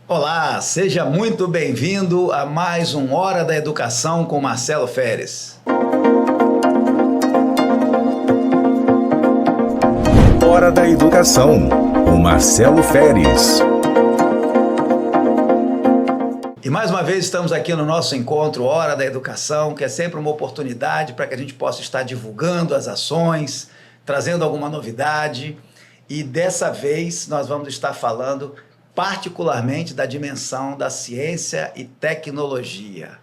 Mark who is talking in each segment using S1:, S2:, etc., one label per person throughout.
S1: Olá, seja muito bem-vindo a mais um Hora da Educação com Marcelo Feres.
S2: Hora da Educação, com Marcelo Feres.
S1: E mais uma vez estamos aqui no nosso encontro Hora da Educação, que é sempre uma oportunidade para que a gente possa estar divulgando as ações, trazendo alguma novidade. E dessa vez nós vamos estar falando particularmente da dimensão da ciência e tecnologia.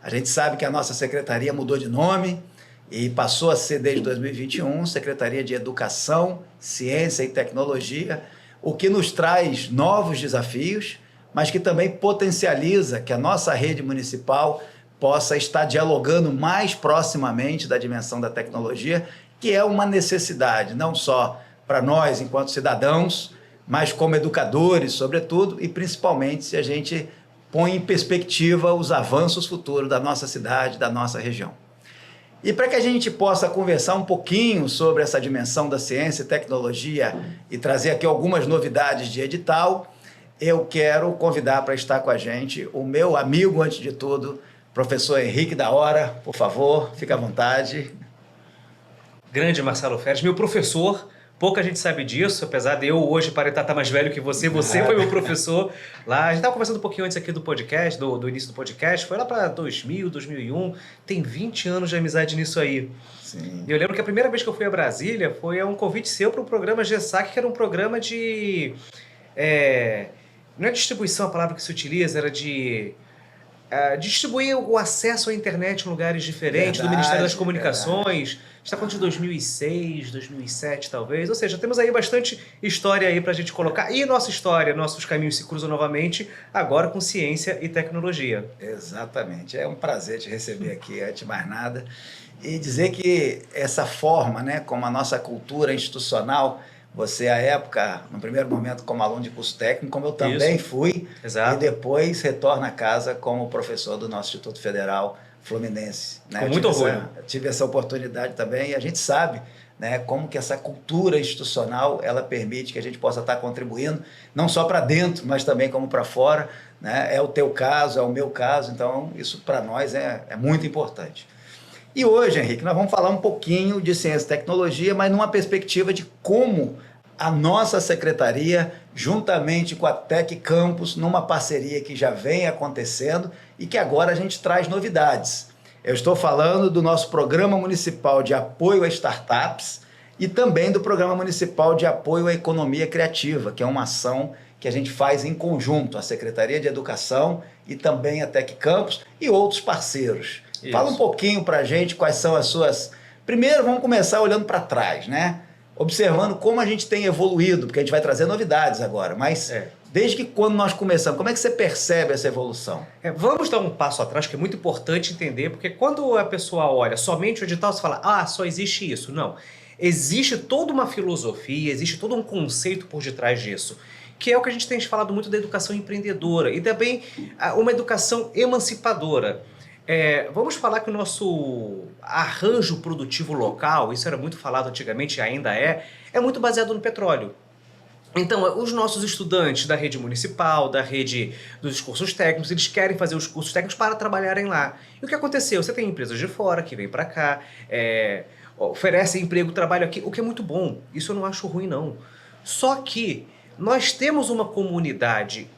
S1: A gente sabe que a nossa secretaria mudou de nome e passou a ser desde 2021 Secretaria de Educação, Ciência e Tecnologia, o que nos traz novos desafios, mas que também potencializa que a nossa rede municipal possa estar dialogando mais proximamente da dimensão da tecnologia, que é uma necessidade, não só para nós enquanto cidadãos, mas como educadores, sobretudo, e principalmente se a gente põe em perspectiva os avanços futuros da nossa cidade, da nossa região. E para que a gente possa conversar um pouquinho sobre essa dimensão da ciência e tecnologia e trazer aqui algumas novidades de edital, eu quero convidar para estar com a gente o meu amigo, antes de tudo, professor Henrique da Hora. Por favor, fique à vontade.
S3: Grande Marcelo Feres, meu professor. Pouca gente sabe disso, apesar de eu hoje parecer estar mais velho que você foi meu professor lá. A gente estava conversando um pouquinho antes aqui do podcast, do início do podcast, foi lá para 2000, 2001, tem 20 anos de amizade nisso aí.
S1: Sim.
S3: E eu lembro que a primeira vez que eu fui a Brasília foi a um convite seu para o programa GESAC, que era um programa de... não é distribuição a palavra que se utiliza, era de... distribuir o acesso à internet em lugares diferentes, do Ministério das Comunicações. A gente está falando de 2006, 2007 talvez, ou seja, temos aí bastante história aí para a gente colocar, e nossa história, nossos caminhos se cruzam novamente, agora com ciência e tecnologia.
S1: Exatamente, é um prazer te receber aqui, antes de mais nada, e dizer que essa forma, né, como a nossa cultura institucional, você, à época, no primeiro momento, como aluno de curso técnico, como eu também fui,
S3: Exato.
S1: E depois retorna a casa como professor do nosso Instituto Federal Fluminense. Né?
S3: Com muito orgulho.
S1: Tive essa oportunidade também, e a gente sabe, né, como que essa cultura institucional ela permite que a gente possa estar contribuindo, não só para dentro, mas também como para fora. Né? É o teu caso, é o meu caso, então isso para nós é muito importante. E hoje, Henrique, nós vamos falar um pouquinho de ciência e tecnologia, mas numa perspectiva de como a nossa secretaria, juntamente com a Tec Campus, numa parceria que já vem acontecendo e que agora a gente traz novidades. Eu estou falando do nosso Programa Municipal de Apoio a Startups e também do Programa Municipal de Apoio à Economia Criativa, que é uma ação que a gente faz em conjunto, a Secretaria de Educação e também a Tec Campus e outros parceiros. Isso. Fala um pouquinho para a gente quais são as suas... Primeiro, vamos começar olhando para trás, né? Observando como a gente tem evoluído, porque a gente vai trazer novidades agora, mas desde que quando nós começamos, como é que você percebe essa evolução?
S3: Vamos dar um passo atrás, que é muito importante entender, porque quando a pessoa olha somente o edital, você fala, só existe isso. Não, existe toda uma filosofia, existe todo um conceito por detrás disso, que é o que a gente tem falado muito da educação empreendedora e também uma educação emancipadora. Vamos falar que o nosso arranjo produtivo local, isso era muito falado antigamente e ainda é muito baseado no petróleo. Então, os nossos estudantes da rede municipal, da rede dos cursos técnicos, eles querem fazer os cursos técnicos para trabalharem lá. E o que aconteceu? Você tem empresas de fora que vêm para cá, oferecem emprego, trabalho aqui, o que é muito bom. Isso eu não acho ruim, não. Só que nós temos uma comunidade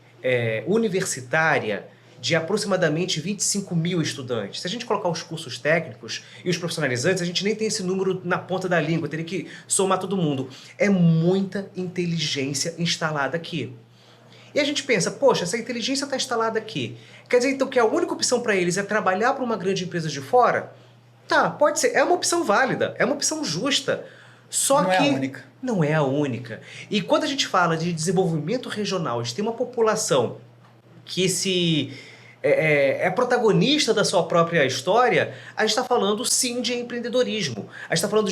S3: universitária de aproximadamente 25 mil estudantes. Se a gente colocar os cursos técnicos e os profissionalizantes, a gente nem tem esse número na ponta da língua, teria que somar todo mundo. É muita inteligência instalada aqui. E a gente pensa, poxa, essa inteligência está instalada aqui. Quer dizer, então, que a única opção para eles é trabalhar para uma grande empresa de fora? Tá, pode ser. É uma opção válida, é uma opção justa. Só
S1: não
S3: que
S1: é a única.
S3: Não é a única. E quando a gente fala de desenvolvimento regional, a gente tem uma população que é protagonista da sua própria história, a gente está falando sim de empreendedorismo. A gente está falando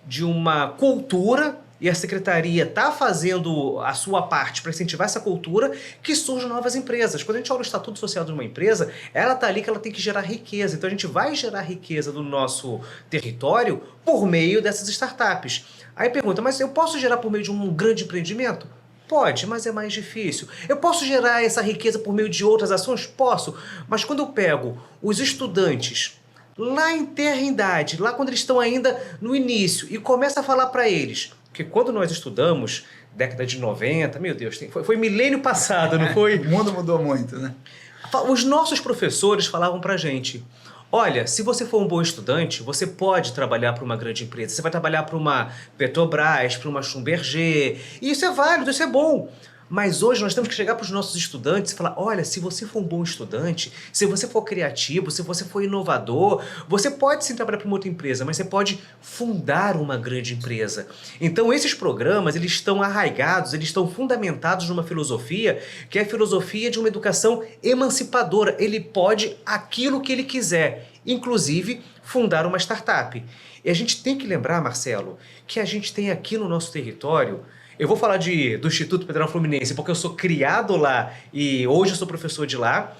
S3: de uma cultura, e a secretaria está fazendo a sua parte para incentivar essa cultura, que surjam novas empresas. Quando a gente olha o estatuto social de uma empresa, ela está ali que ela tem que gerar riqueza. Então a gente vai gerar riqueza do nosso território por meio dessas startups. Aí pergunta, mas eu posso gerar por meio de um grande empreendimento? Pode, mas é mais difícil. Eu posso gerar essa riqueza por meio de outras ações? Posso. Mas quando eu pego os estudantes lá em tenra-idade, lá quando eles estão ainda no início, e começo a falar para eles, que quando nós estudamos, década de 90, meu Deus, foi milênio passado, não foi?
S1: O mundo mudou muito, né?
S3: Os nossos professores falavam pra gente: olha, se você for um bom estudante, você pode trabalhar para uma grande empresa. Você vai trabalhar para uma Petrobras, para uma Schlumberger. E isso é válido, isso é bom. Mas hoje nós temos que chegar para os nossos estudantes e falar: olha, se você for um bom estudante, se você for criativo, se você for inovador, você pode sim trabalhar para uma outra empresa, mas você pode fundar uma grande empresa. Então esses programas, eles estão arraigados, eles estão fundamentados numa filosofia, que é a filosofia de uma educação emancipadora. Ele pode aquilo que ele quiser, inclusive fundar uma startup. E a gente tem que lembrar, Marcelo, que a gente tem aqui no nosso território. Eu vou falar do Instituto Federal Fluminense porque eu sou criado lá e hoje eu sou professor de lá,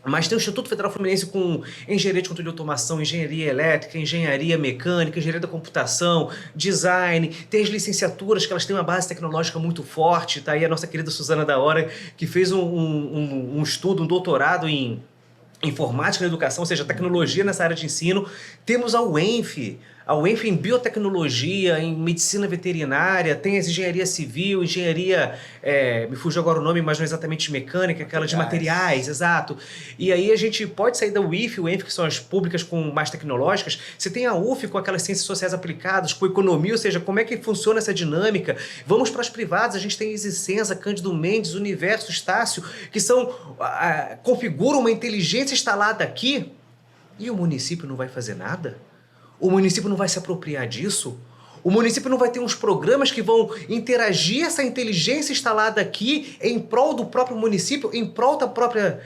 S3: mas tem o Instituto Federal Fluminense com engenharia de controle de automação, engenharia elétrica, engenharia mecânica, engenharia da computação, design, tem as licenciaturas que elas têm uma base tecnológica muito forte, tá aí a nossa querida Suzana da Hora, que fez um estudo, um doutorado em informática na educação, ou seja, tecnologia nessa área de ensino. Temos a UENF em biotecnologia, em medicina veterinária, tem as engenharia civil, engenharia, me fugiu agora o nome, mas não é exatamente mecânica, aquela de materiais, exato. E aí a gente pode sair da UENF, que são as públicas com mais tecnológicas, você tem a UF com aquelas ciências sociais aplicadas, com economia, ou seja, como é que funciona essa dinâmica. Vamos para as privadas, a gente tem Isicenza, Cândido Mendes, Universo, Estácio, que configuram uma inteligência instalada aqui, e o município não vai fazer nada? O município não vai se apropriar disso? O município não vai ter uns programas que vão interagir essa inteligência instalada aqui em prol do próprio município, em prol da própria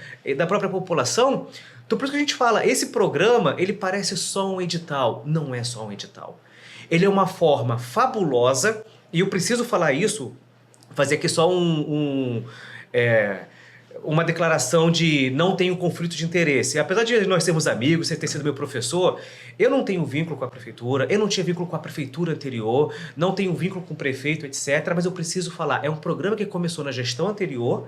S3: população? Então por isso que a gente fala, esse programa, ele parece só um edital. Não é só um edital. Ele é uma forma fabulosa, e eu preciso falar isso, fazer aqui só uma declaração de não tenho conflito de interesse. Apesar de nós sermos amigos, você ter sido meu professor, eu não tenho vínculo com a prefeitura, eu não tinha vínculo com a prefeitura anterior, não tenho vínculo com o prefeito, etc. Mas eu preciso falar, é um programa que começou na gestão anterior,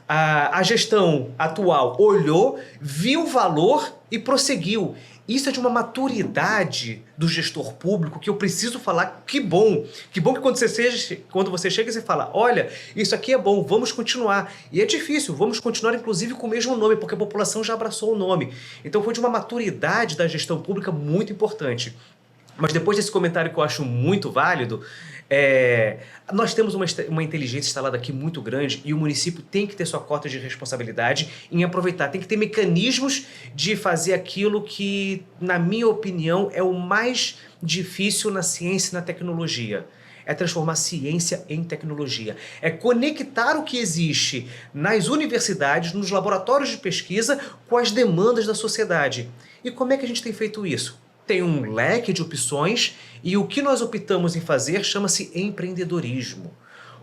S3: a gestão atual olhou, viu o valor e prosseguiu. Isso é de uma maturidade do gestor público que eu preciso falar. Que bom que quando você chega e você fala, olha, isso aqui é bom, vamos continuar. E é difícil, vamos continuar inclusive com o mesmo nome, porque a população já abraçou o nome. Então foi de uma maturidade da gestão pública muito importante. Mas depois desse comentário que eu acho muito válido, nós temos uma inteligência instalada aqui muito grande e o município tem que ter sua cota de responsabilidade em aproveitar, tem que ter mecanismos de fazer aquilo que, na minha opinião, é o mais difícil na ciência e na tecnologia. É transformar ciência em tecnologia. É conectar o que existe nas universidades, nos laboratórios de pesquisa, com as demandas da sociedade. E como é que a gente tem feito isso? Tem um leque de opções e o que nós optamos em fazer chama-se empreendedorismo.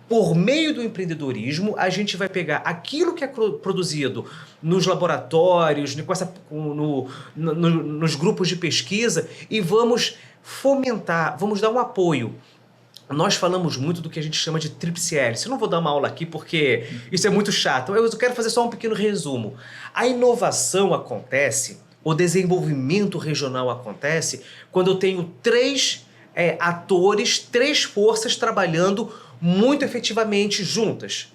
S3: Por meio do empreendedorismo, a gente vai pegar aquilo que é produzido nos laboratórios, nos grupos de pesquisa e vamos fomentar, vamos dar um apoio. Nós falamos muito do que a gente chama de tríplice hélice. Eu não vou dar uma aula aqui porque isso é muito chato. Eu quero fazer só um pequeno resumo. A inovação acontece, o desenvolvimento regional acontece quando eu tenho três atores, três forças trabalhando muito efetivamente juntas.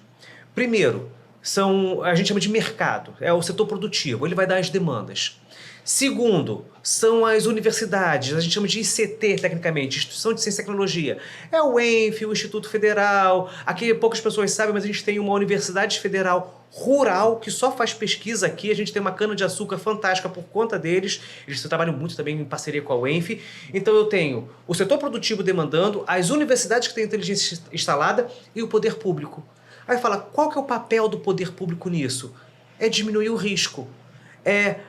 S3: Primeiro, a gente chama de mercado, é o setor produtivo, ele vai dar as demandas. Segundo, são as universidades, a gente chama de ICT tecnicamente, Instituição de Ciência e Tecnologia. É o ENF, o Instituto Federal, aqui poucas pessoas sabem, mas a gente tem uma universidade federal rural que só faz pesquisa aqui, a gente tem uma cana-de-açúcar fantástica por conta deles, eles trabalham muito também em parceria com a UENF. Então eu tenho o setor produtivo demandando, as universidades que têm inteligência instalada e o poder público. Aí fala, qual que é o papel do poder público nisso? É diminuir o risco, é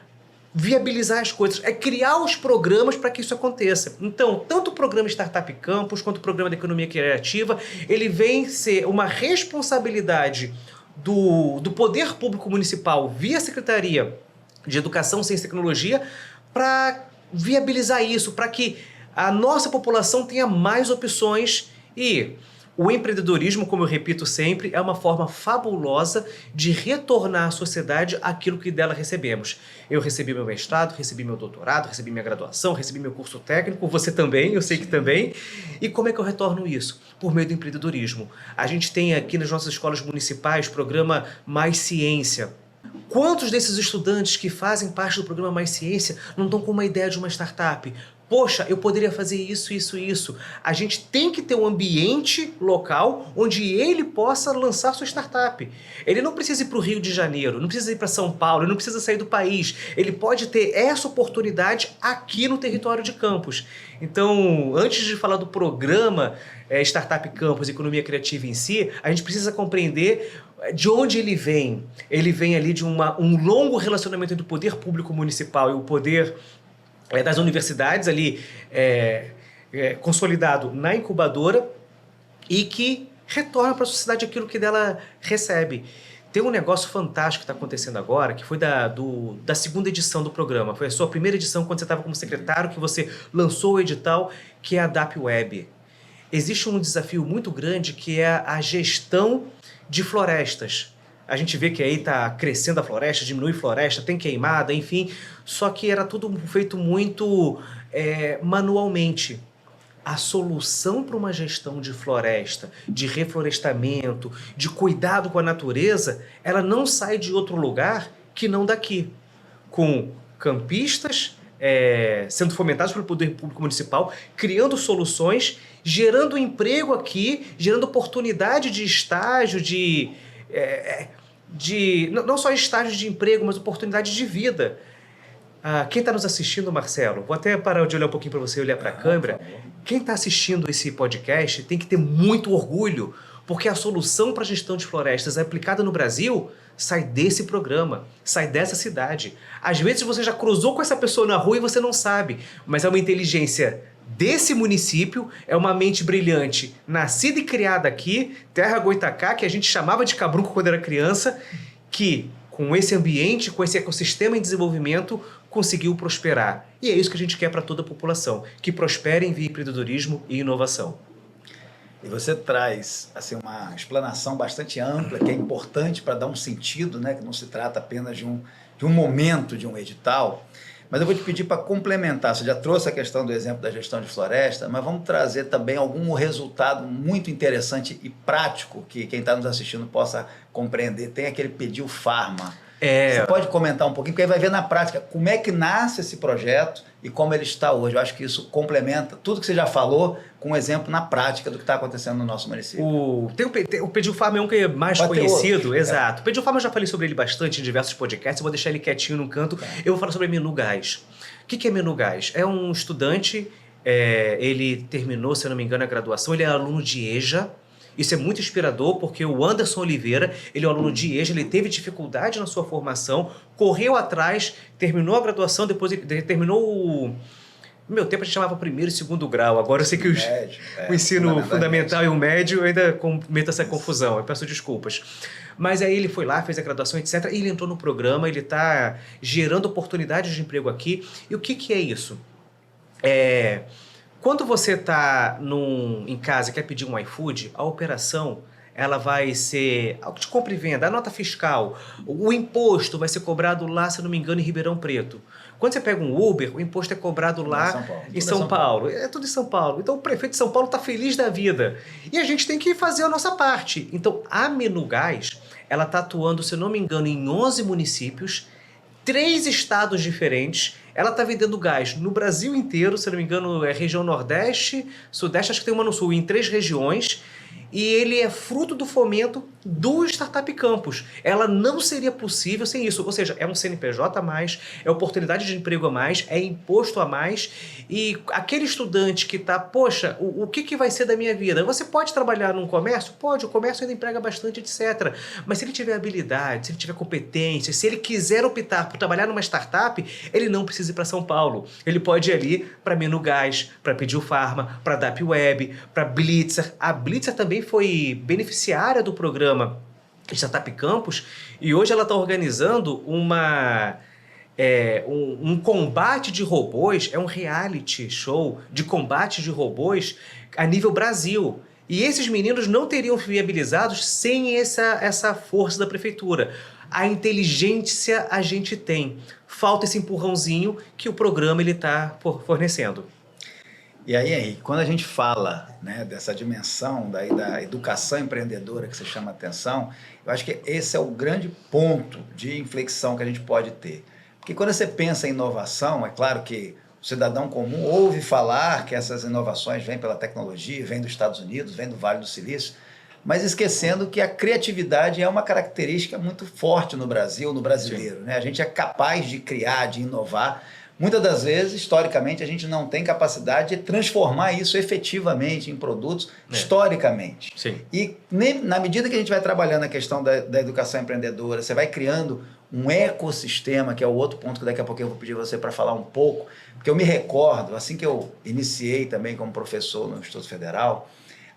S3: viabilizar as coisas, é criar os programas para que isso aconteça. Então, tanto o programa Startup Campus quanto o programa da Economia Criativa, ele vem ser uma responsabilidade do poder público municipal via Secretaria de Educação, Ciência e Tecnologia para viabilizar isso, para que a nossa população tenha mais opções e O empreendedorismo, como eu repito sempre, é uma forma fabulosa de retornar à sociedade aquilo que dela recebemos. Eu recebi meu mestrado, recebi meu doutorado, recebi minha graduação, recebi meu curso técnico, você também, eu sei que também. E como é que eu retorno isso? Por meio do empreendedorismo. A gente tem aqui nas nossas escolas municipais o programa Mais Ciência. Quantos desses estudantes que fazem parte do programa Mais Ciência não estão com uma ideia de uma startup? Poxa, eu poderia fazer isso, isso, isso. A gente tem que ter um ambiente local onde ele possa lançar sua startup. Ele não precisa ir para o Rio de Janeiro, não precisa ir para São Paulo, ele não precisa sair do país. Ele pode ter essa oportunidade aqui no território de Campos. Então, antes de falar do programa Startup Campus, Economia Criativa em si, a gente precisa compreender de onde ele vem. Ele vem ali de um longo relacionamento entre o poder público municipal e o poder das universidades ali consolidado na incubadora e que retorna para a sociedade aquilo que dela recebe. Tem um negócio fantástico que está acontecendo agora, que foi da segunda edição do programa. Foi a sua primeira edição quando você estava como secretário, que você lançou o edital, que é a DAP Web. Existe um desafio muito grande que é a gestão de florestas. A gente vê que aí está crescendo a floresta, diminui floresta, tem queimada, enfim. Só que era tudo feito muito manualmente. A solução para uma gestão de floresta, de reflorestamento, de cuidado com a natureza, ela não sai de outro lugar que não daqui. Com campistas sendo fomentados pelo poder público municipal, criando soluções, gerando emprego aqui, gerando oportunidade de estágio, não só estágios de emprego, mas oportunidade de vida. Quem está nos assistindo, Marcelo, vou até parar de olhar um pouquinho para você, olhar para a câmera. Quem está assistindo esse podcast tem que ter muito orgulho, porque a solução para a gestão de florestas aplicada no Brasil sai desse programa, sai dessa cidade. Às vezes você já cruzou com essa pessoa na rua e você não sabe, mas é uma inteligência desse município, é uma mente brilhante, nascida e criada aqui, Terra Goitacá, que a gente chamava de Cabrunco quando era criança, que com esse ambiente, com esse ecossistema em desenvolvimento, conseguiu prosperar. E é isso que a gente quer para toda a população, que prospere em via empreendedorismo e inovação.
S1: E você traz assim, uma explanação bastante ampla, que é importante para dar um sentido, né? Que não se trata apenas de um momento, de um edital. Mas eu vou te pedir para complementar. Você já trouxe a questão do exemplo da gestão de floresta, mas vamos trazer também algum resultado muito interessante e prático que quem está nos assistindo possa compreender. Tem aquele Pediu Farma. Você pode comentar um pouquinho, porque aí vai ver na prática como é que nasce esse projeto e como ele está hoje. Eu acho que isso complementa tudo que você já falou com um exemplo na prática do que está acontecendo no nosso município.
S3: O Pediu Farma é um que é mais conhecido, exato. O Pediu Farma eu já falei sobre ele bastante em diversos podcasts, eu vou deixar ele quietinho num canto. Eu vou falar sobre Menu Gás. O que é Menu Gás? É um estudante, ele terminou, se eu não me engano, a graduação, ele é aluno de EJA. Isso é muito inspirador, porque o Anderson Oliveira, ele é um aluno de EJA, ele teve dificuldade na sua formação, correu atrás, terminou a graduação, depois ele terminou o... No meu tempo a gente chamava primeiro e segundo grau, agora eu sei que o ensino fundamental e o médio eu ainda cometo essa confusão, eu peço desculpas. Mas aí ele foi lá, fez a graduação, etc. E ele entrou no programa, ele está gerando oportunidades de emprego aqui. E o que é isso? Quando você está em casa e quer pedir um iFood, a operação ela vai ser algo de compra e venda, a nota fiscal, o imposto vai ser cobrado lá, se não me engano, em Ribeirão Preto. Quando você pega um Uber, o imposto é cobrado lá em São Paulo. É tudo em São Paulo. Então o prefeito de São Paulo está feliz da vida. E a gente tem que fazer a nossa parte. Então a Menu Gás, ela está atuando, se não me engano, em 11 municípios, 3 estados diferentes. Ela está vendendo gás no Brasil inteiro, se não me engano, é região Nordeste, Sudeste, acho que tem uma no Sul, em 3 regiões. E ele é fruto do fomento do Startup Campus. Ela não seria possível sem isso. Ou seja, é um CNPJ a mais, é oportunidade de emprego a mais, é imposto a mais. E aquele estudante que está, poxa, o que vai ser da minha vida? Você pode trabalhar num comércio? Pode, o comércio ainda emprega bastante, etc. Mas se ele tiver habilidade, se ele tiver competência, se ele quiser optar por trabalhar numa startup, ele não precisa ir para São Paulo. Ele pode ir ali para Menu Gás, para Pediu Farma, para DAP Web, para Blitzer. A Blitzer também foi beneficiária do programa Startup Campus e hoje ela está organizando um combate de robôs, é um reality show de combate de robôs a nível Brasil. E esses meninos não teriam viabilizados sem essa força da prefeitura. A inteligência a gente tem. Falta esse empurrãozinho que o programa está fornecendo.
S1: E aí, Henrique, quando a gente fala, né, dessa dimensão da educação empreendedora que você chama a atenção, eu acho que esse é o grande ponto de inflexão que a gente pode ter. Porque quando você pensa em inovação, é claro que o cidadão comum ouve falar que essas inovações vêm pela tecnologia, vêm dos Estados Unidos, vêm do Vale do Silício, mas esquecendo que a criatividade é uma característica muito forte no Brasil, no brasileiro, né? A gente é capaz de criar, de inovar. Muitas das vezes, historicamente, a gente não tem capacidade de transformar isso efetivamente em produtos, historicamente.
S3: Sim.
S1: E na medida que a gente vai trabalhando a questão da educação empreendedora, você vai criando um ecossistema, que é o outro ponto que daqui a pouco eu vou pedir você para falar um pouco, porque eu me recordo, assim que eu iniciei também como professor no Instituto Federal,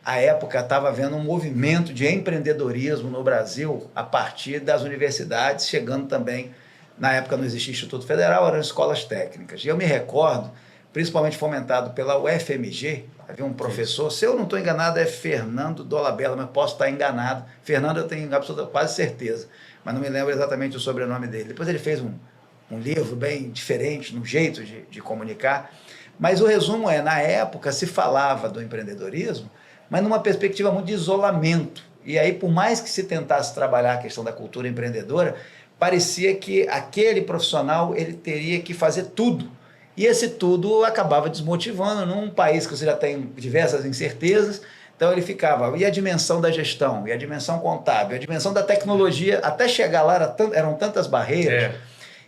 S1: à época estava havendo um movimento de empreendedorismo no Brasil a partir das universidades, chegando também. Na época não existia Instituto Federal, eram escolas técnicas. E eu me recordo, principalmente fomentado pela UFMG, havia um professor, se eu não estou enganado, é Fernando Dolabella, mas posso estar enganado. Fernando eu tenho quase certeza, mas não me lembro exatamente o sobrenome dele. Depois ele fez um livro bem diferente, no jeito de comunicar. Mas o resumo é, na época se falava do empreendedorismo, mas numa perspectiva muito de isolamento. E aí, por mais que se tentasse trabalhar a questão da cultura empreendedora, parecia que aquele profissional ele teria que fazer tudo. E esse tudo acabava desmotivando num país que você já tem diversas incertezas. Então ele ficava, e a dimensão da gestão, e a dimensão contábil, a dimensão da tecnologia, até chegar lá eram tantas barreiras.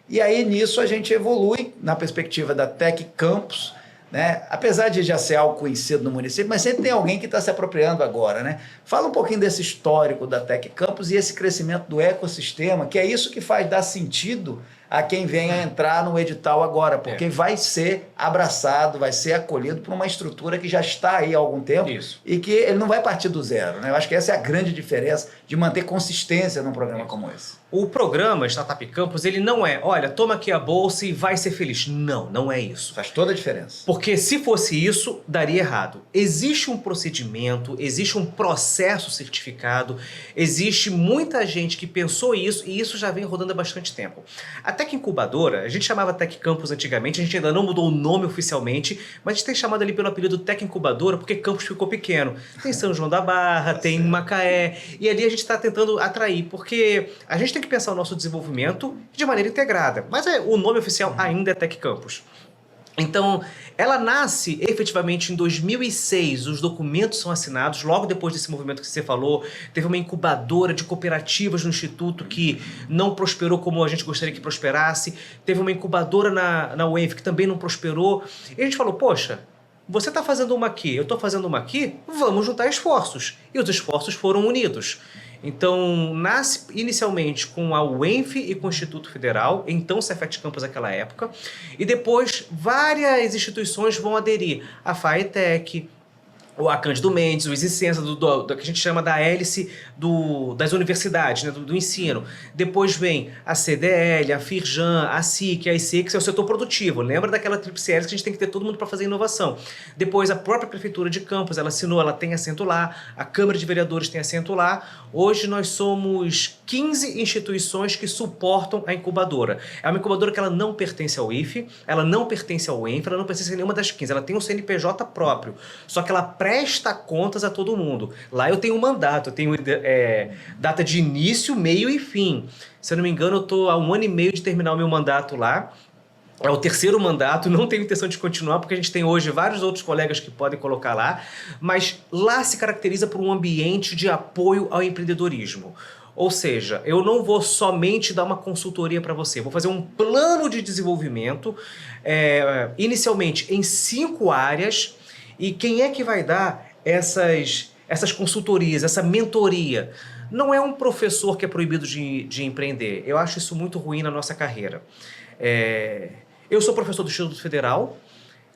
S1: E aí nisso a gente evolui na perspectiva da Tec Campus, né? Apesar de já ser algo conhecido no município, mas sempre tem alguém que está se apropriando agora, né? Fala um pouquinho desse histórico da Tec Campus e esse crescimento do ecossistema, que é isso que faz dar sentido a quem vem a entrar no edital agora, porque vai ser abraçado, vai ser acolhido por uma estrutura que já está aí há algum tempo e que ele não vai partir do zero, né? Eu acho que essa é a grande diferença de manter consistência num programa como esse.
S3: O programa Startup Campus, ele não é, olha, toma aqui a bolsa e vai ser feliz. Não, não é isso.
S1: Faz toda a diferença.
S3: Porque se fosse isso, daria errado. Existe um procedimento, existe um processo certificado, existe muita gente que pensou isso e isso já vem rodando há bastante tempo. A Tec Incubadora, a gente chamava Tec Campus antigamente, a gente ainda não mudou o nome oficialmente, mas a gente tem chamado ali pelo apelido Tec Incubadora porque campus ficou pequeno. Tem São João da Barra, tem Macaé, e ali a gente está tentando atrair, porque a gente tem que pensar o nosso desenvolvimento de maneira integrada, mas o nome oficial ainda é Tec Campus. Então, ela nasce efetivamente em 2006, os documentos são assinados, logo depois desse movimento que você falou, teve uma incubadora de cooperativas no Instituto que não prosperou como a gente gostaria que prosperasse, teve uma incubadora na UENF que também não prosperou, e a gente falou, poxa, você está fazendo uma aqui, eu estou fazendo uma aqui, vamos juntar esforços. E os esforços foram unidos. Então, nasce inicialmente com a UENF e com o Instituto Federal, então Cefet Campus naquela época, e depois várias instituições vão aderir, a FAETEC, a Cândido Mendes, o Isicença, que a gente chama da hélice das universidades, né, do ensino. Depois vem a CDL, a Firjan, a SIC, a IC, que é o setor produtivo. Lembra daquela tríplice hélice que a gente tem que ter todo mundo para fazer inovação. Depois a própria Prefeitura de Campos, ela assinou, ela tem assento lá, a Câmara de Vereadores tem assento lá. Hoje nós somos 15 instituições que suportam a incubadora. É uma incubadora que ela não pertence ao IFE, ela não pertence ao ENF, ela não pertence a nenhuma das 15, ela tem um CNPJ próprio, só que ela presta contas a todo mundo. Lá eu tenho um mandato, eu tenho data de início, meio e fim. Se eu não me engano, eu estou há 1 ano e meio de terminar o meu mandato lá. É o 3º mandato, não tenho intenção de continuar, porque a gente tem hoje vários outros colegas que podem colocar lá, mas lá se caracteriza por um ambiente de apoio ao empreendedorismo. Ou seja, eu não vou somente dar uma consultoria para você, vou fazer um plano de desenvolvimento, inicialmente em 5 áreas, e quem é que vai dar essas consultorias, essa mentoria? Não é um professor que é proibido de empreender. Eu acho isso muito ruim na nossa carreira. Eu sou professor do Instituto Federal.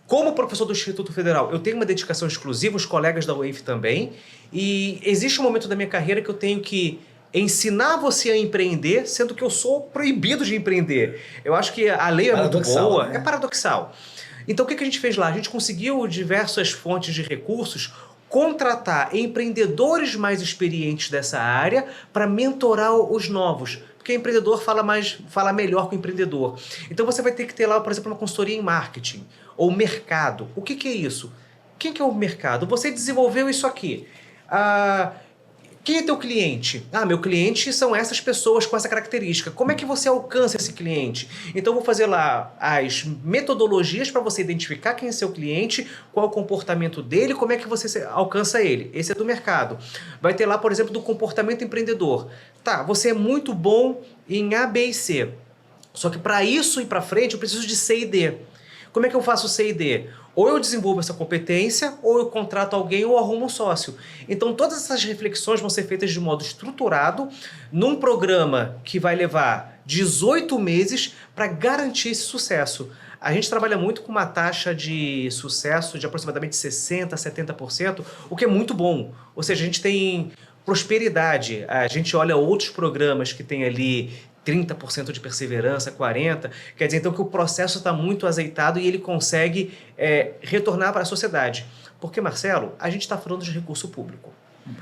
S3: Como professor do Instituto Federal, eu tenho uma dedicação exclusiva, os colegas da UENF também, e existe um momento da minha carreira que eu tenho que ensinar você a empreender, sendo que eu sou proibido de empreender. Eu acho que a lei é muito boa, né? É paradoxal. Então o que a gente fez lá? A gente conseguiu diversas fontes de recursos contratar empreendedores mais experientes dessa área para mentorar os novos. Porque empreendedor fala melhor com o empreendedor. Então você vai ter que ter lá, por exemplo, uma consultoria em marketing ou mercado. O que é isso? Quem que é o mercado? Você desenvolveu isso aqui. Quem é teu cliente? Meu cliente são essas pessoas com essa característica. Como é que você alcança esse cliente? Então, eu vou fazer lá as metodologias para você identificar quem é seu cliente, qual é o comportamento dele, como é que você alcança ele. Esse é do mercado. Vai ter lá, por exemplo, do comportamento empreendedor. Tá, você é muito bom em A, B e C. Só que para isso ir para frente, eu preciso de C e D. Como é que eu faço C e D? Ou eu desenvolvo essa competência, ou eu contrato alguém ou arrumo um sócio. Então, todas essas reflexões vão ser feitas de modo estruturado, num programa que vai levar 18 meses para garantir esse sucesso. A gente trabalha muito com uma taxa de sucesso de aproximadamente 60%, 70%, o que é muito bom. Ou seja, a gente tem prosperidade. A gente olha outros programas que tem ali 30% de perseverança, 40%. Quer dizer, então, que o processo está muito azeitado e ele consegue retornar para a sociedade. Porque, Marcelo, a gente está falando de recurso público.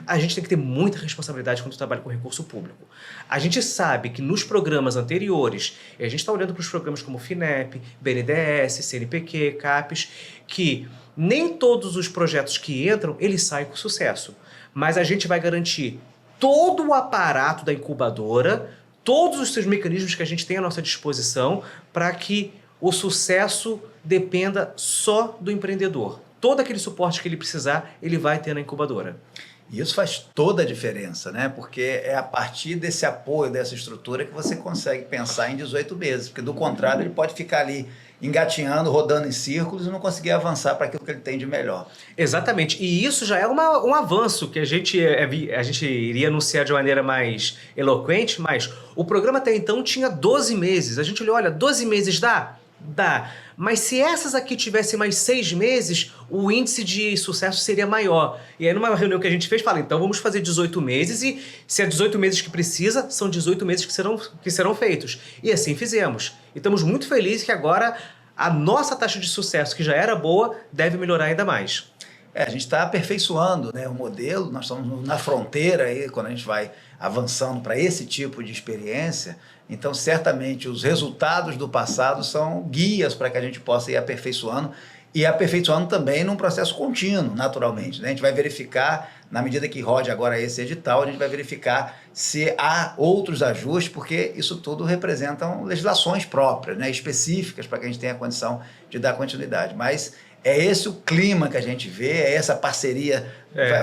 S3: A gente tem que ter muita responsabilidade quando trabalha com recurso público. A gente sabe que nos programas anteriores, e a gente está olhando para os programas como FINEP, BNDES, CNPq, CAPES, que nem todos os projetos que entram, eles saem com sucesso. Mas a gente vai garantir todo o aparato da incubadora, todos os seus mecanismos que a gente tem à nossa disposição para que o sucesso dependa só do empreendedor. Todo aquele suporte que ele precisar, ele vai ter na incubadora.
S1: E isso faz toda a diferença, né? Porque é a partir desse apoio, dessa estrutura, que você consegue pensar em 18 meses. Porque, do contrário, ele pode ficar ali engatinhando, rodando em círculos e não conseguir avançar para aquilo que ele tem de melhor.
S3: Exatamente. E isso já é um avanço que a gente iria anunciar de maneira mais eloquente, mas o programa até então tinha 12 meses. A gente olhou, olha, 12 meses dá? Dá. Mas se essas aqui tivessem mais 6 meses, o índice de sucesso seria maior. E aí, numa reunião que a gente fez, fala, então vamos fazer 18 meses e se é 18 meses que precisa, são 18 meses que serão feitos. E assim fizemos. E estamos muito felizes que agora a nossa taxa de sucesso, que já era boa, deve melhorar ainda mais.
S1: A gente está aperfeiçoando, né, o modelo, nós estamos na fronteira aí, quando a gente vai avançando para esse tipo de experiência. Então, certamente, os resultados do passado são guias para que a gente possa ir aperfeiçoando e aperfeiçoando também num processo contínuo, naturalmente, né? A gente vai verificar, na medida que rode agora esse edital, a gente vai verificar se há outros ajustes, porque isso tudo representam legislações próprias, né, específicas, para que a gente tenha a condição de dar continuidade. Mas é esse o clima que a gente vê, é essa parceria,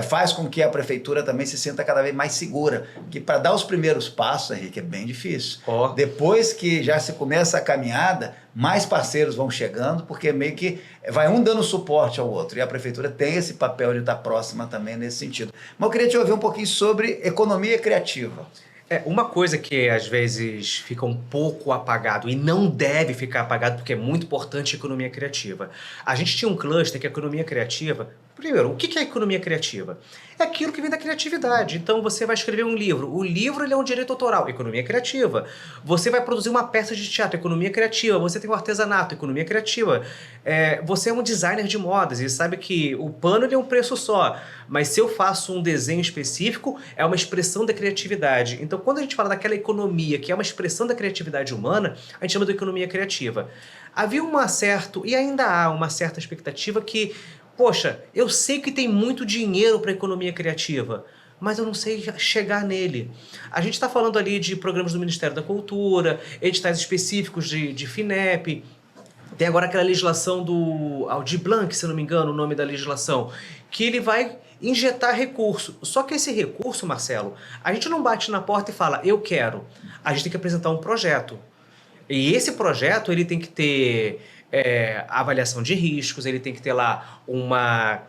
S1: faz com que a prefeitura também se sinta cada vez mais segura. Que para dar os primeiros passos, Henrique, é bem difícil. Depois que já se começa a caminhada, mais parceiros vão chegando, porque meio que vai um dando suporte ao outro. E a prefeitura tem esse papel de estar próxima também nesse sentido. Mas eu queria te ouvir um pouquinho sobre economia criativa.
S3: Uma coisa que às vezes fica um pouco apagado e não deve ficar apagado porque é muito importante a economia criativa. A gente tinha um cluster que é a economia criativa. Primeiro, o que é a economia criativa? É aquilo que vem da criatividade. Então você vai escrever um livro. O livro ele é um direito autoral, economia criativa. Você vai produzir uma peça de teatro, economia criativa. Você tem um artesanato, economia criativa. Você é um designer de modas e sabe que o pano ele é um preço só. Mas se eu faço um desenho específico, é uma expressão da criatividade. Então quando a gente fala daquela economia que é uma expressão da criatividade humana, a gente chama de economia criativa. Havia e ainda há uma certa expectativa que poxa, eu sei que tem muito dinheiro para a economia criativa, mas eu não sei chegar nele. A gente está falando ali de programas do Ministério da Cultura, editais específicos de FINEP, tem agora aquela legislação do Aldir Blanc, se não me engano, o nome da legislação, que ele vai injetar recurso. Só que esse recurso, Marcelo, a gente não bate na porta e fala, eu quero. A gente tem que apresentar um projeto. E esse projeto ele tem que ter avaliação de riscos, ele tem que ter lá uma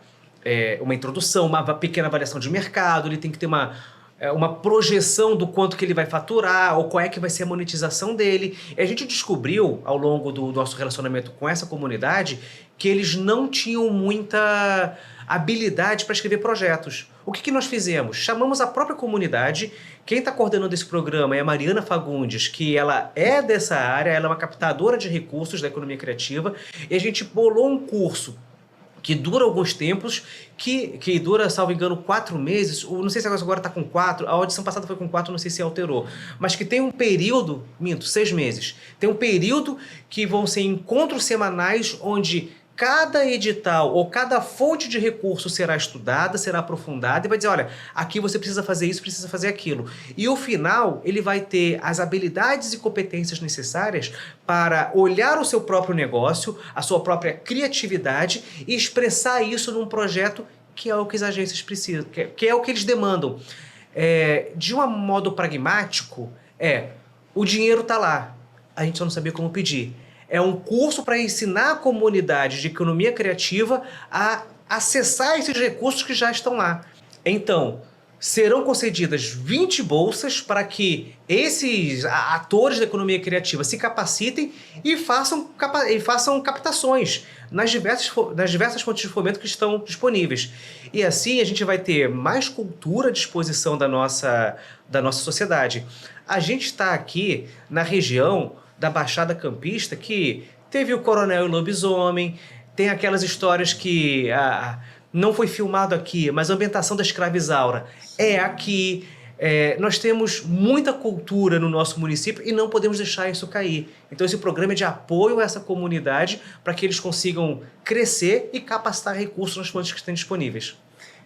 S3: introdução, uma pequena avaliação de mercado, ele tem que ter uma projeção do quanto que ele vai faturar ou qual é que vai ser a monetização dele. E a gente descobriu, ao longo do nosso relacionamento com essa comunidade, que eles não tinham muita habilidade para escrever projetos. O que nós fizemos? Chamamos a própria comunidade. Quem está coordenando esse programa é a Mariana Fagundes, que ela é dessa área, ela é uma captadora de recursos da economia criativa, e a gente bolou um curso que dura alguns tempos, que dura, salvo engano, 4 meses, ou não sei se agora está com 4, a audição passada foi com 4, não sei se alterou, mas que tem um período, 6 meses, tem um período que vão ser encontros semanais onde cada edital ou cada fonte de recurso será estudada, será aprofundada e vai dizer, olha, aqui você precisa fazer isso, precisa fazer aquilo. E o final, ele vai ter as habilidades e competências necessárias para olhar o seu próprio negócio, a sua própria criatividade e expressar isso num projeto que é o que as agências precisam, que é o que eles demandam. De um modo pragmático, o dinheiro está lá, a gente só não sabia como pedir. É um curso para ensinar a comunidade de economia criativa a acessar esses recursos que já estão lá. Então, serão concedidas 20 bolsas para que esses atores da economia criativa se capacitem e façam captações nas diversas fontes de fomento que estão disponíveis. E assim a gente vai ter mais cultura à disposição da nossa sociedade. A gente está aqui na região da Baixada Campista, que teve o Coronel e o Lobisomem, tem aquelas histórias que não foi filmado aqui, mas a ambientação da Escravizaura é aqui. Nós temos muita cultura no nosso município e não podemos deixar isso cair. Então esse programa é de apoio a essa comunidade para que eles consigam crescer e capacitar recursos nas fontes que estão disponíveis.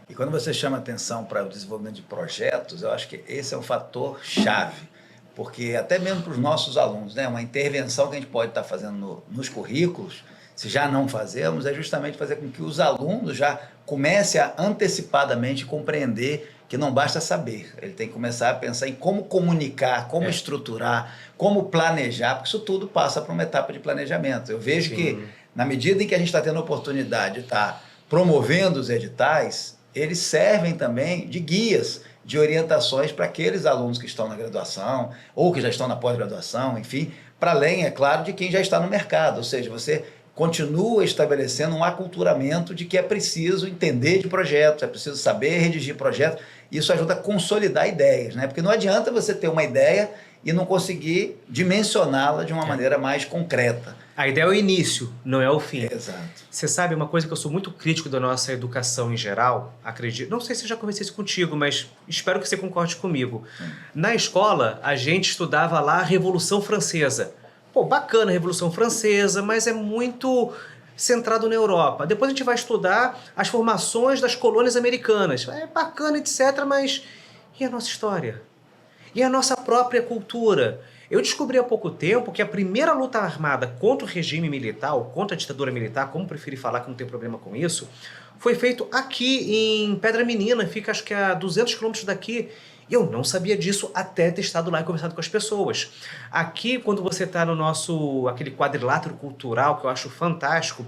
S1: E quando você chama atenção para o desenvolvimento de projetos, eu acho que esse é um fator chave. Porque até mesmo para os nossos alunos, né, uma intervenção que a gente pode estar fazendo nos currículos, se já não fazemos, é justamente fazer com que os alunos já comecem a antecipadamente compreender que não basta saber. Ele tem que começar a pensar em como comunicar, como estruturar, como planejar, porque isso tudo passa por uma etapa de planejamento. Eu vejo que, na medida em que a gente está tendo a oportunidade de estar promovendo os editais, eles servem também de guias, de orientações para aqueles alunos que estão na graduação ou que já estão na pós-graduação, enfim, para além, é claro, de quem já está no mercado. Ou seja, você continua estabelecendo um aculturamento de que é preciso entender de projetos, é preciso saber redigir projetos. Isso ajuda a consolidar ideias, né? Porque não adianta você ter uma ideia e não conseguir dimensioná-la de uma maneira mais concreta.
S3: A ideia é o início, não é o fim.
S1: Exato.
S3: Você sabe, uma coisa que eu sou muito crítico da nossa educação em geral, acredito, não sei se eu já conversei isso contigo, mas espero que você concorde comigo. Na escola, a gente estudava lá a Revolução Francesa. Pô, bacana a Revolução Francesa, mas é muito centrado na Europa. Depois a gente vai estudar as formações das colônias americanas. É bacana, etc., mas e a nossa história? E a nossa própria cultura? Eu descobri há pouco tempo que a primeira luta armada contra o regime militar, ou contra a ditadura militar, como preferir falar que não tem problema com isso, foi feito aqui em Pedra Menina, fica acho que a 200 quilômetros daqui. Eu não sabia disso até ter estado lá e conversado com as pessoas. Aqui, quando você está no aquele quadrilátero cultural, que eu acho fantástico,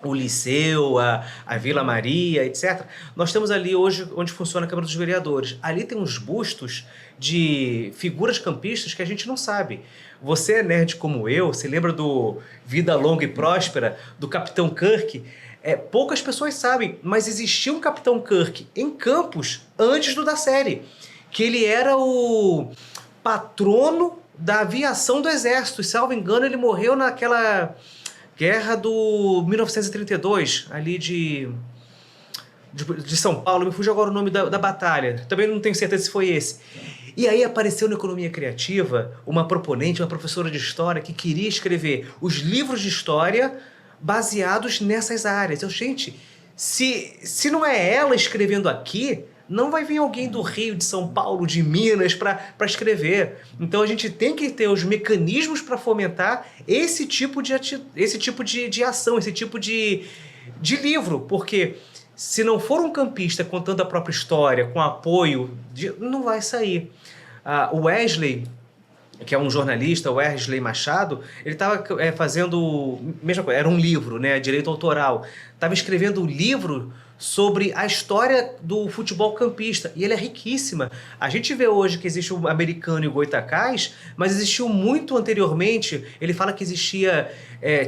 S3: o Liceu, a Vila Maria, etc. Nós temos ali hoje onde funciona a Câmara dos Vereadores. Ali tem uns bustos de figuras campistas que a gente não sabe. Você é nerd como eu, se lembra do Vida Longa e Próspera, do Capitão Kirk? Poucas pessoas sabem, mas existia um Capitão Kirk em Campos antes da série, que ele era o patrono da aviação do Exército. E, salvo engano, ele morreu naquela guerra do 1932, ali de São Paulo. Me fugiu agora o nome da batalha. Também não tenho certeza se foi esse. E aí apareceu na Economia Criativa uma proponente, uma professora de história que queria escrever os livros de história baseados nessas áreas. Gente, se não é ela escrevendo aqui, não vai vir alguém do Rio, de São Paulo, de Minas para escrever. Então a gente tem que ter os mecanismos para fomentar esse tipo de ação, esse tipo de livro, porque se não for um campista contando a própria história, com apoio, não vai sair. O Wesley, que é um jornalista, o Wesley Machado, ele estava fazendo mesma coisa, era um livro, né, direito autoral. Estava escrevendo um livro sobre a história do futebol campista, e ele é riquíssima. A gente vê hoje que existe o americano e o Goitacás, mas existiu muito anteriormente. Ele fala que existia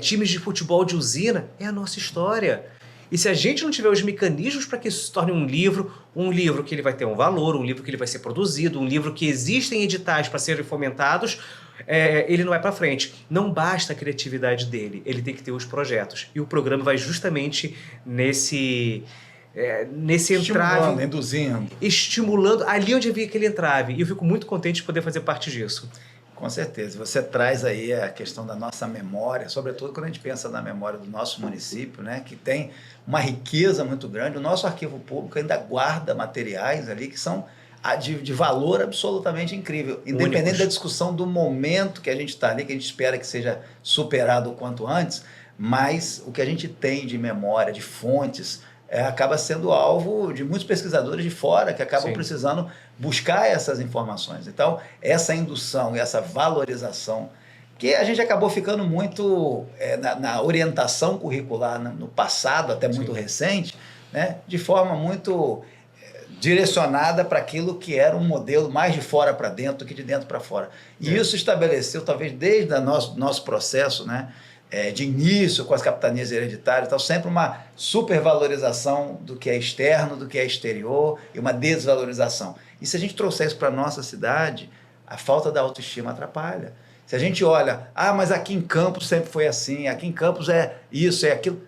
S3: times de futebol de usina, é a nossa história. E se a gente não tiver os mecanismos para que isso se torne um livro que ele vai ter um valor, um livro que ele vai ser produzido, um livro que existem editais para serem fomentados, ele não vai para frente. Não basta a criatividade dele, ele tem que ter os projetos. E o programa vai justamente nesse entrave,
S1: induzindo.
S3: estimulando ali onde havia aquele entrave. E eu fico muito contente de poder fazer parte disso.
S1: Com certeza. Você traz aí a questão da nossa memória, sobretudo quando a gente pensa na memória do nosso município, né, que tem uma riqueza muito grande. O nosso arquivo público ainda guarda materiais ali que são de valor absolutamente incrível, independente
S3: Únicos.
S1: da discussão do momento que a gente está ali, que a gente espera que seja superado o quanto antes, mas o que a gente tem de memória, de fontes, acaba sendo alvo de muitos pesquisadores de fora que acabam
S3: Sim.
S1: precisando buscar essas informações. Então, essa indução e essa valorização, que a gente acabou ficando muito na orientação curricular no passado, até muito
S3: Sim.
S1: recente, né, de forma muito direcionada para aquilo que era um modelo mais de fora para dentro do que de dentro para fora. E isso estabeleceu, talvez desde o nosso processo, né, de início com as capitanias hereditárias, então sempre uma supervalorização do que é externo, do que é exterior, e uma desvalorização. E se a gente trouxer isso para a nossa cidade, a falta da autoestima atrapalha. Se a gente olha, mas aqui em Campos sempre foi assim, aqui em Campos é isso, é aquilo,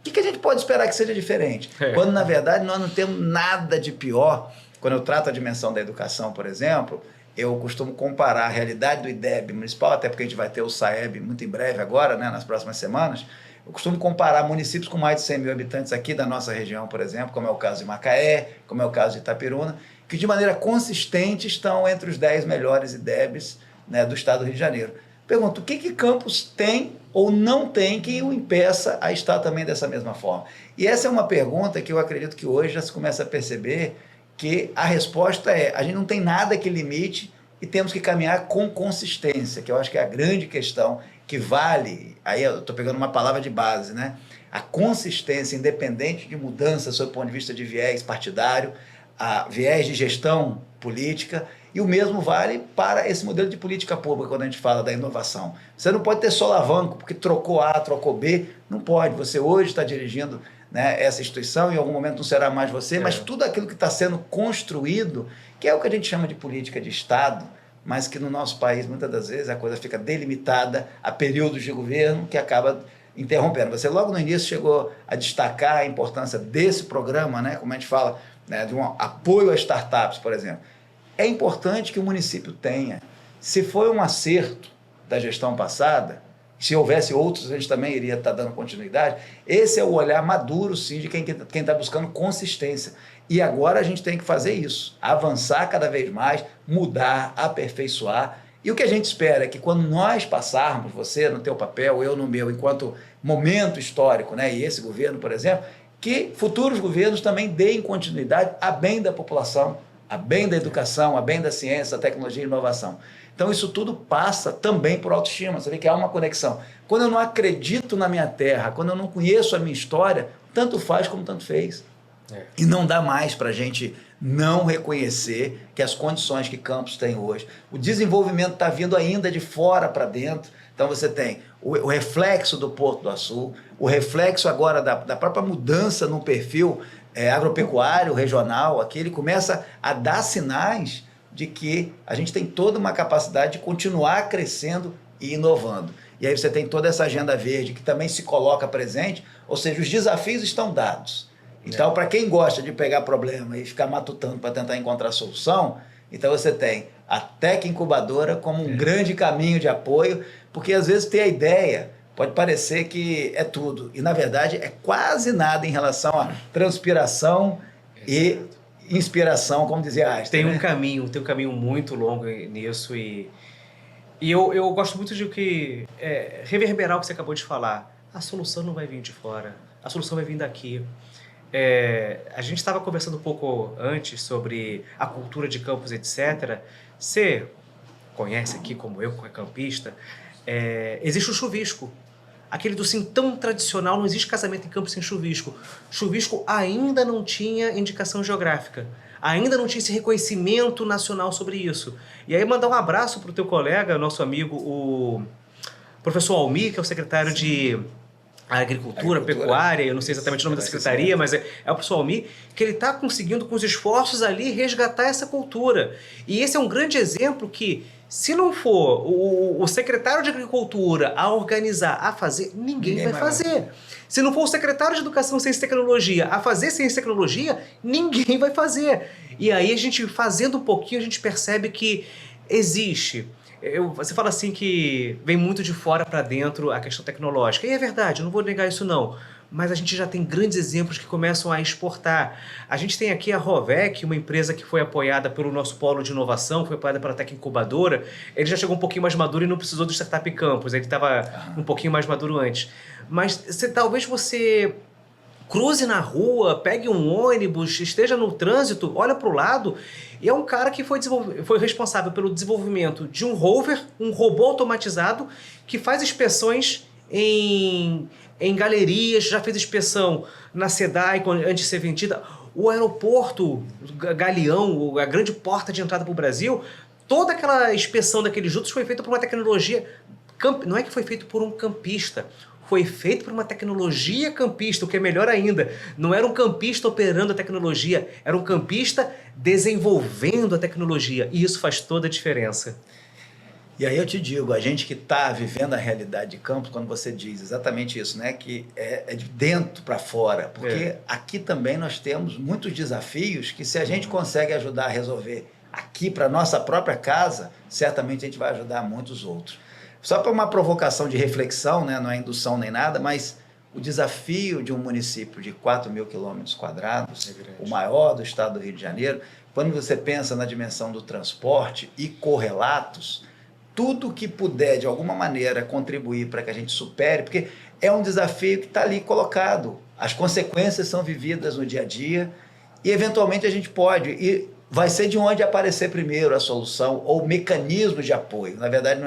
S1: o que a gente pode esperar que seja diferente? Quando, na verdade, nós não temos nada de pior. Quando eu trato a dimensão da educação, por exemplo, eu costumo comparar a realidade do IDEB municipal, até porque a gente vai ter o SAEB muito em breve agora, né, nas próximas semanas. Eu costumo comparar municípios com mais de 100 mil habitantes aqui da nossa região, por exemplo, como é o caso de Macaé, como é o caso de Itapiruna, que de maneira consistente estão entre os 10 melhores IDEBs, né, do estado do Rio de Janeiro. Pergunto, o que Campos tem ou não tem que o impeça a estar também dessa mesma forma? E essa é uma pergunta que eu acredito que hoje já se começa a perceber que a resposta a gente não tem nada que limite e temos que caminhar com consistência, que eu acho que é a grande questão que vale, aí eu estou pegando uma palavra de base, né? A consistência, independente de mudança sob o ponto de vista de viés partidário, a viés de gestão política, e o mesmo vale para esse modelo de política pública quando a gente fala da inovação. Você não pode ter solavanco, porque trocou A, trocou B, não pode. Você hoje está dirigindo, né, essa instituição, em algum momento não será mais você, mas tudo aquilo que está sendo construído, que é o que a gente chama de política de Estado, mas que no nosso país, muitas das vezes, a coisa fica delimitada a períodos de governo que acaba interrompendo. Você logo no início chegou a destacar a importância desse programa, né, como a gente fala, né, de um apoio a startups, por exemplo. É importante que o município tenha. Se foi um acerto da gestão passada, se houvesse outros, a gente também iria estar dando continuidade. Esse é o olhar maduro, sim, de quem está buscando consistência. E agora a gente tem que fazer isso, avançar cada vez mais, mudar, aperfeiçoar. E o que a gente espera é que quando nós passarmos, você no teu papel, eu no meu, enquanto momento histórico, né, e esse governo, por exemplo, que futuros governos também deem continuidade a bem da população, a bem da educação, a bem da ciência, da tecnologia e inovação. Então isso tudo passa também por autoestima, você vê que há uma conexão. Quando eu não acredito na minha terra, quando eu não conheço a minha história, tanto faz como tanto fez. E não dá mais para a gente não reconhecer que as condições que Campos tem hoje, o desenvolvimento está vindo ainda de fora para dentro. Então você tem o reflexo do Porto do Açu, o reflexo agora da própria mudança no perfil agropecuário regional, aqui ele começa a dar sinais de que a gente tem toda uma capacidade de continuar crescendo e inovando. E aí você tem toda essa agenda verde que também se coloca presente, ou seja, os desafios estão dados. Então, para quem gosta de pegar problema e ficar matutando para tentar encontrar solução, então você tem a Tec Incubadora como um grande caminho de apoio, porque às vezes ter a ideia pode parecer que é tudo, e na verdade é quase nada em relação a transpiração e inspiração, como dizia Einstein.
S3: Tem um caminho muito longo nisso e eu gosto muito de reverberar o que você acabou de falar. A solução não vai vir de fora, a solução vai vir daqui. A gente estava conversando um pouco antes sobre a cultura de Campos, etc. Você conhece aqui, como eu, que é campista, existe o chuvisco. Aquele do sim tão tradicional, não existe casamento em Campos sem chuvisco. Chuvisco ainda não tinha indicação geográfica, ainda não tinha esse reconhecimento nacional sobre isso. E aí mandar um abraço para o teu colega, nosso amigo, o professor Almir, que é o secretário de a agricultura, pecuária, eu não sei exatamente o nome da secretaria, mas é o pessoal Almir, que ele está conseguindo, com os esforços ali, resgatar essa cultura. E esse é um grande exemplo que, se não for o secretário de Agricultura a organizar, a fazer, ninguém vai fazer. Se não for o secretário de Educação, Ciência e Tecnologia a fazer Ciência e Tecnologia, ninguém vai fazer. E aí a gente, fazendo um pouquinho, a gente percebe que existe... Você fala assim que vem muito de fora para dentro a questão tecnológica. E é verdade, eu não vou negar isso não. Mas a gente já tem grandes exemplos que começam a exportar. A gente tem aqui a Rovec, uma empresa que foi apoiada pelo nosso polo de inovação, foi apoiada pela Tec Incubadora. Ele já chegou um pouquinho mais maduro e não precisou do Startup Campus, ele estava um pouquinho mais maduro antes. Mas talvez você cruze na rua, pegue um ônibus, esteja no trânsito, olha para o lado, e é um cara que foi responsável pelo desenvolvimento de um rover, um robô automatizado, que faz inspeções em galerias, já fez inspeção na SEDAI antes de ser vendida. O aeroporto Galeão, a grande porta de entrada para o Brasil, toda aquela inspeção daqueles dutos foi feita por uma tecnologia, não é que foi feito por um campista, foi feito por uma tecnologia campista, o que é melhor ainda. Não era um campista operando a tecnologia, era um campista desenvolvendo a tecnologia. E isso faz toda a diferença.
S1: E aí eu te digo, a gente que está vivendo a realidade de campo, quando você diz exatamente isso, né, que é de dentro para fora, porque aqui também nós temos muitos desafios que, se a gente consegue ajudar a resolver aqui para nossa própria casa, certamente a gente vai ajudar muitos outros. Só para uma provocação de reflexão, né, não é indução nem nada, mas o desafio de um município de 4.000 quilômetros quadrados, o maior do estado do Rio de Janeiro, quando você pensa na dimensão do transporte e correlatos, tudo que puder, de alguma maneira, contribuir para que a gente supere, porque é um desafio que está ali colocado. As consequências são vividas no dia a dia e, eventualmente, a gente pode... E vai ser de onde aparecer primeiro a solução ou mecanismo de apoio. Na verdade,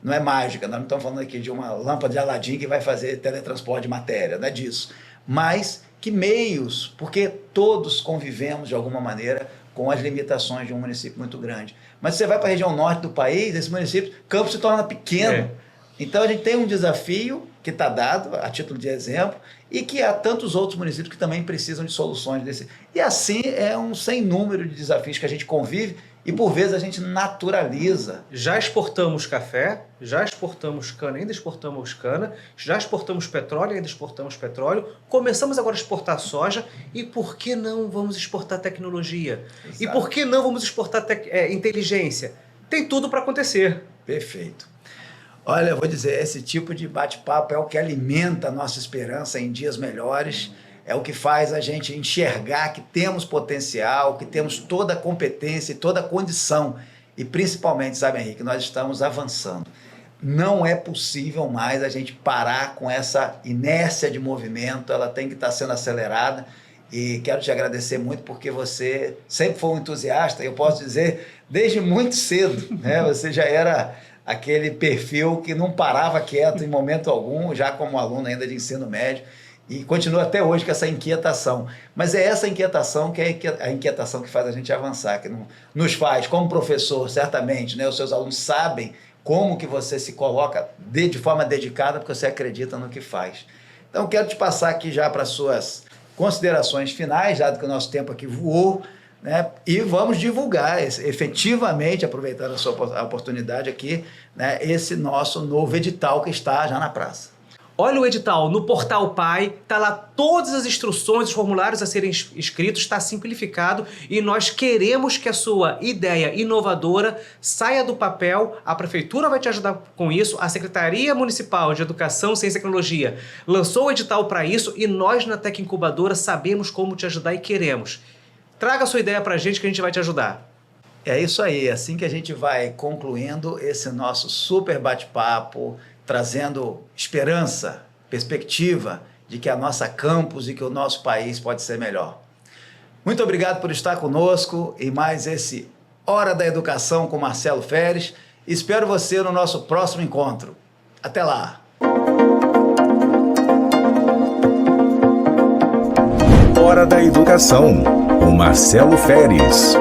S1: não é mágica. Nós não estamos falando aqui de uma lâmpada de Aladim que vai fazer teletransporte de matéria, não é disso. Mas que meios, porque todos convivemos, de alguma maneira, com as limitações de um município muito grande. Mas você vai para a região norte do país, esse município, Campos se torna pequeno. Então a gente tem um desafio que está dado, a título de exemplo, e que há tantos outros municípios que também precisam de soluções desse. E assim é um sem número de desafios que a gente convive e por vezes a gente naturaliza.
S3: Já exportamos café, já exportamos cana, ainda exportamos cana, já exportamos petróleo, ainda exportamos petróleo, começamos agora a exportar soja, e por que não vamos exportar tecnologia? Exato. E por que não vamos exportar inteligência? Tem tudo para acontecer.
S1: Perfeito. Olha, eu vou dizer, esse tipo de bate-papo é o que alimenta a nossa esperança em dias melhores, é o que faz a gente enxergar que temos potencial, que temos toda a competência e toda a condição. E principalmente, sabe, Henrique, nós estamos avançando. Não é possível mais a gente parar com essa inércia de movimento, ela tem que estar sendo acelerada. E quero te agradecer muito porque você sempre foi um entusiasta, eu posso dizer, desde muito cedo, né? Você já era aquele perfil que não parava quieto em momento algum, já como aluno ainda de ensino médio, e continua até hoje com essa inquietação. Mas é essa inquietação que é a inquietação que faz a gente avançar, que nos faz, como professor, certamente, né, os seus alunos sabem como que você se coloca de forma dedicada, porque você acredita no que faz. Então, quero te passar aqui já para as suas considerações finais, dado que o nosso tempo aqui voou, né? E vamos divulgar efetivamente, aproveitando a sua oportunidade aqui, né, esse nosso novo edital que está já na praça.
S3: Olha o edital no Portal Pai, está lá todas as instruções, os formulários a serem escritos, está simplificado, e nós queremos que a sua ideia inovadora saia do papel. A Prefeitura vai te ajudar com isso, a Secretaria Municipal de Educação, Ciência e Tecnologia lançou o edital para isso, e nós na Tec Incubadora sabemos como te ajudar e queremos. Traga a sua ideia para a gente que a gente vai te ajudar.
S1: É isso aí, assim que a gente vai concluindo esse nosso super bate-papo, trazendo esperança, perspectiva de que a nossa campus e que o nosso país pode ser melhor. Muito obrigado por estar conosco em mais esse Hora da Educação com Marcelo Feres. Espero você no nosso próximo encontro. Até lá!
S2: Hora da Educação, com Marcelo Feres.